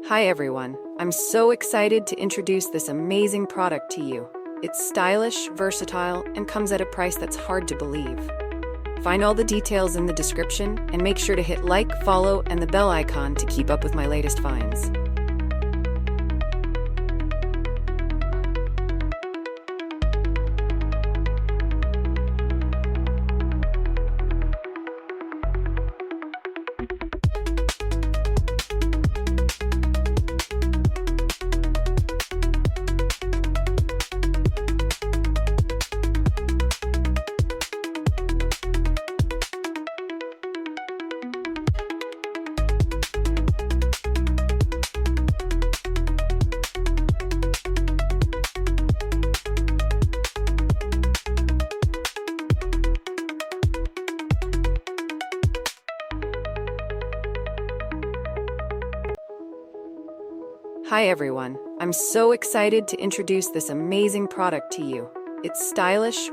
Hi everyone, I'm so excited to introduce this amazing product to you. It's stylish, versatile, and comes at a price that's hard to believe. Find all the details in the description and make sure to hit like, follow, and the bell icon to keep up with my latest finds. Hi everyone, I'm so excited to introduce this amazing product to you. It's stylish,